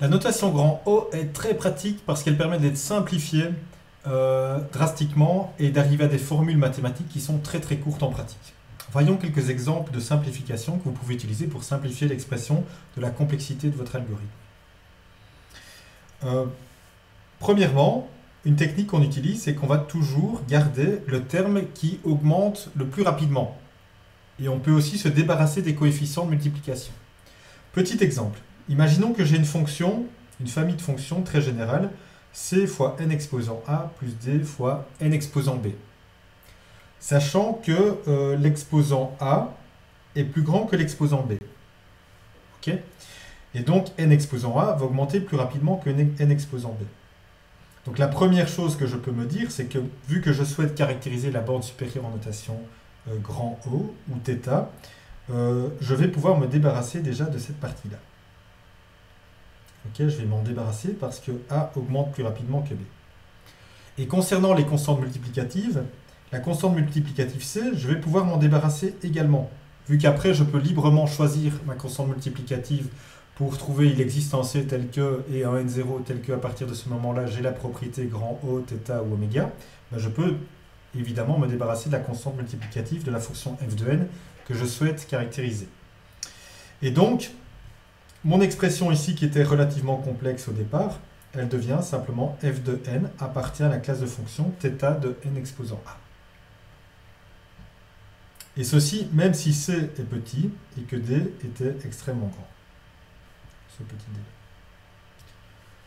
La notation grand O est très pratique parce qu'elle permet d'être simplifiée drastiquement et d'arriver à des formules mathématiques qui sont très très courtes en pratique. Voyons quelques exemples de simplification que vous pouvez utiliser pour simplifier l'expression de la complexité de votre algorithme. Premièrement, une technique qu'on utilise, c'est qu'on va toujours garder le terme qui augmente le plus rapidement. Et on peut aussi se débarrasser des coefficients de multiplication. Petit exemple, imaginons que j'ai une fonction, une famille de fonctions très générale, c fois n exposant a plus d fois n exposant b. Sachant que l'exposant a est plus grand que l'exposant b. Okay, et donc n exposant a va augmenter plus rapidement que n exposant b. Donc la première chose que je peux me dire, c'est que vu que je souhaite caractériser la borne supérieure en notation grand O ou θ, je vais pouvoir me débarrasser déjà de cette partie-là. Okay, je vais m'en débarrasser parce que A augmente plus rapidement que B. Et concernant les constantes multiplicatives, la constante multiplicative C, je vais pouvoir m'en débarrasser également. Vu qu'après, je peux librement choisir ma constante multiplicative pour trouver il existe un C tel que et un N0 tel que à partir de ce moment-là, j'ai la propriété grand O, θ ou oméga, ben je peux évidemment me débarrasser de la constante multiplicative de la fonction f de n que je souhaite caractériser. Et donc, mon expression ici, qui était relativement complexe au départ, elle devient simplement f de n appartient à la classe de fonction θ de n exposant a. Et ceci, même si c est petit et que d était extrêmement grand. Ce petit d.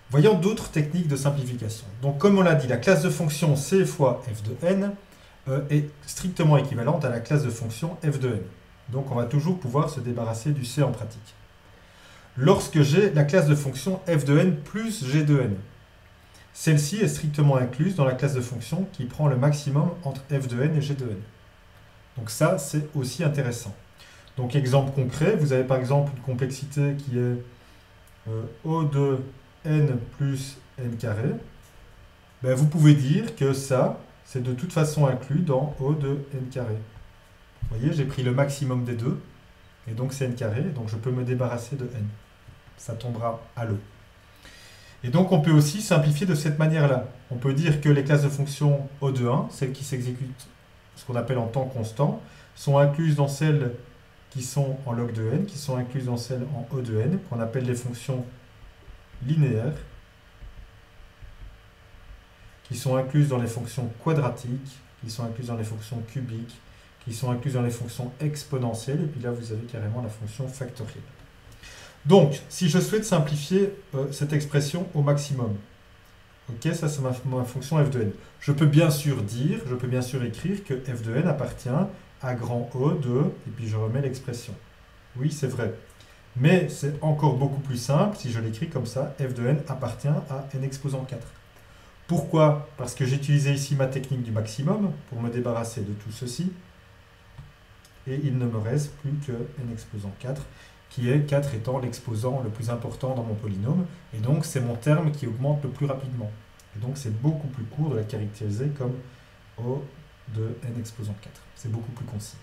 Voyons d'autres techniques de simplification. Donc, comme on l'a dit, la classe de fonction c fois f de n est strictement équivalente à la classe de fonction f de n. Donc, on va toujours pouvoir se débarrasser du c en pratique. Lorsque j'ai la classe de fonction f de n plus g de n, celle-ci est strictement incluse dans la classe de fonction qui prend le maximum entre f de n et g de n. Donc ça, c'est aussi intéressant. Donc, exemple concret, vous avez par exemple une complexité qui est O de n plus n carré. Ben, vous pouvez dire que ça, c'est de toute façon inclus dans O de n carré. Vous voyez, j'ai pris le maximum des deux, et donc c'est n carré, donc je peux me débarrasser de n. Ça tombera à l'E. Et donc on peut aussi simplifier de cette manière-là. On peut dire que les classes de fonction O de 1, celles qui s'exécutent ce qu'on appelle en temps constant, sont incluses dans celles qui sont en log de n, qui sont incluses dans celles en O de n, qu'on appelle les fonctions linéaires, qui sont incluses dans les fonctions quadratiques, qui sont incluses dans les fonctions cubiques, qui sont incluses dans les fonctions exponentielles, et puis là vous avez carrément la fonction factorielle. Donc, si je souhaite simplifier cette expression au maximum, ok, ça c'est ma fonction f de n. Je peux bien sûr dire, je peux bien sûr écrire que f de n appartient à grand O de, et puis je remets l'expression. Oui, c'est vrai. Mais c'est encore beaucoup plus simple si je l'écris comme ça, f de n appartient à n exposant 4. Pourquoi? Parce que j'ai utilisé ici ma technique du maximum pour me débarrasser de tout ceci. Et il ne me reste plus que n exposant 4, qui est 4 étant l'exposant le plus important dans mon polynôme. Et donc, c'est mon terme qui augmente le plus rapidement. Et donc, c'est beaucoup plus court de la caractériser comme O de n exposant 4. C'est beaucoup plus concis.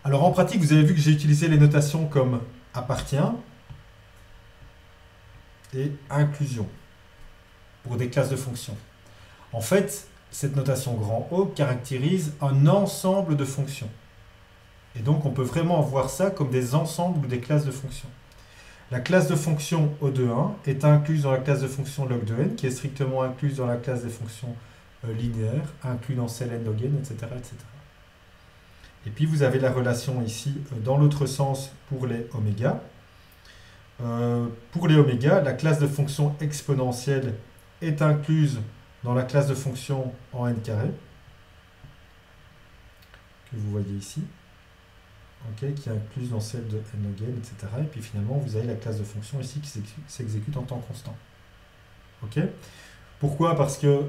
Alors, en pratique, vous avez vu que j'ai utilisé les notations comme appartient et inclusion pour des classes de fonctions. En fait, cette notation grand O caractérise un ensemble de fonctions. Et donc, on peut vraiment voir ça comme des ensembles ou des classes de fonctions. La classe de fonction O de 1 est incluse dans la classe de fonction log de n, qui est strictement incluse dans la classe des fonctions linéaires, inclus dans celle n log n, etc., etc. Et puis, vous avez la relation ici dans l'autre sens pour les oméga. Pour les oméga, la classe de fonction exponentielle est incluse dans la classe de fonction en n carré, que vous voyez ici. Okay, qui est incluse dans celle de n log n, etc. Et puis finalement, vous avez la classe de fonction ici qui s'exécute en temps constant. Okay. Pourquoi? Parce que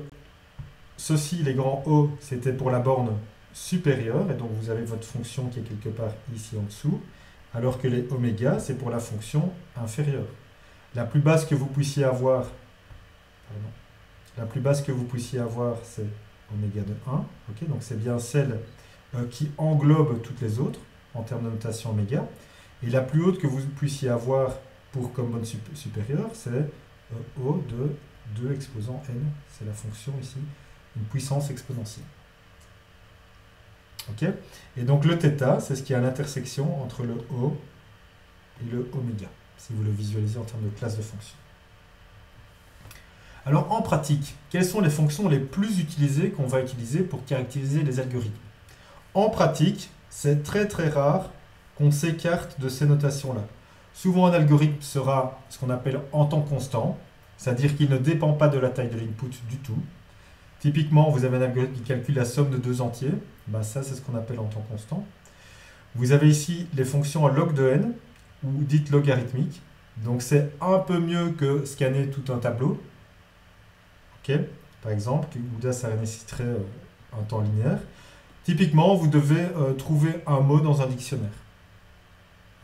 ceci, les grands O, c'était pour la borne supérieure, et donc vous avez votre fonction qui est quelque part ici en dessous, alors que les oméga, c'est pour la fonction inférieure. La plus basse que vous puissiez avoir, c'est oméga de 1. Okay, donc c'est bien celle qui englobe toutes les autres en termes de notation oméga. Et la plus haute que vous puissiez avoir pour common supérieur, c'est O de 2 exposant n. C'est la fonction ici, une puissance exponentielle. Ok? Et donc le θ, c'est ce qui est à l'intersection entre le O et le oméga, si vous le visualisez en termes de classe de fonction. Alors en pratique, quelles sont les fonctions les plus utilisées qu'on va utiliser pour caractériser les algorithmes? En pratique, c'est très très rare qu'on s'écarte de ces notations-là. Souvent un algorithme sera ce qu'on appelle en temps constant, c'est-à-dire qu'il ne dépend pas de la taille de l'input du tout. Typiquement, vous avez un algorithme qui calcule la somme de deux entiers, ben ça c'est ce qu'on appelle en temps constant. Vous avez ici les fonctions à log de n, ou dites logarithmiques, donc c'est un peu mieux que scanner tout un tableau. Okay. Par exemple, ou ça nécessiterait un temps linéaire. Typiquement, vous devez trouver un mot dans un dictionnaire.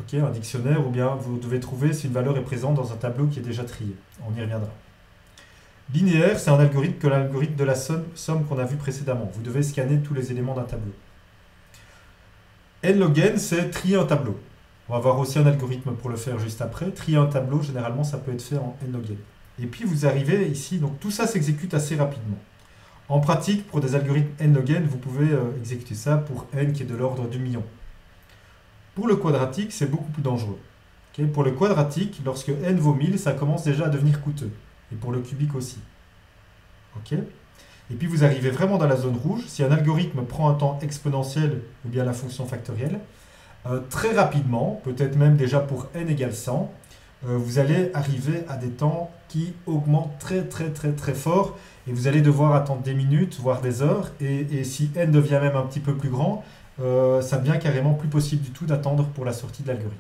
Okay, un dictionnaire, ou bien vous devez trouver si une valeur est présente dans un tableau qui est déjà trié. On y reviendra. Linéaire, c'est un algorithme que l'algorithme de la somme qu'on a vu précédemment. Vous devez scanner tous les éléments d'un tableau. N log n, c'est trier un tableau. On va voir aussi un algorithme pour le faire juste après. Trier un tableau, généralement, ça peut être fait en n log n. Et puis vous arrivez ici, donc tout ça s'exécute assez rapidement. En pratique, pour des algorithmes n log n, vous pouvez exécuter ça pour n qui est de l'ordre du million. Pour le quadratique, c'est beaucoup plus dangereux. Okay, pour le quadratique, lorsque n vaut 1000, ça commence déjà à devenir coûteux. Et pour le cubique aussi. Okay. Et puis vous arrivez vraiment dans la zone rouge. Si un algorithme prend un temps exponentiel ou bien la fonction factorielle, très rapidement, peut-être même déjà pour n égale 100, vous allez arriver à des temps qui augmentent très fort et vous allez devoir attendre des minutes, voire des heures. Et si n devient même un petit peu plus grand, ça devient carrément plus possible du tout d'attendre pour la sortie de l'algorithme.